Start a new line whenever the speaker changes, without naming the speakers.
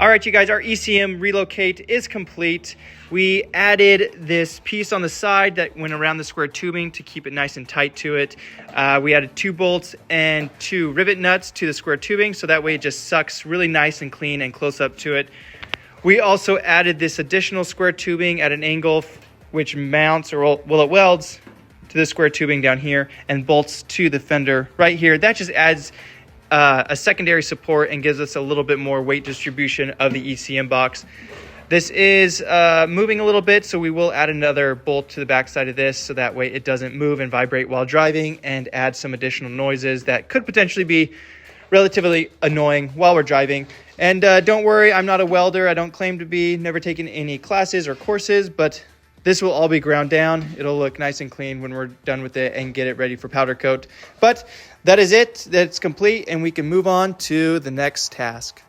All right, you guys, our ECM relocate is complete. We added this piece on the side that went around the square tubing to keep it nice and tight to it. We added 2 bolts and 2 rivet nuts to the square tubing, so that way it just sucks really nice and clean and close up to it. We also added this additional square tubing at an angle which mounts, or it welds to the square tubing down here and bolts to the fender right here. That just adds a secondary support and gives us a little bit more weight distribution of the ECM box. This is moving a little bit, so we will add another bolt to the back side of this so that way it doesn't move and vibrate while driving, and add some additional noises that could potentially be relatively annoying while we're driving. And don't worry, I'm not a welder. I don't claim to be, never taken any classes or courses, but this will all be ground down. It'll look nice and clean when we're done with it and get it ready for powder coat. But that is it. That's complete, and we can move on to the next task.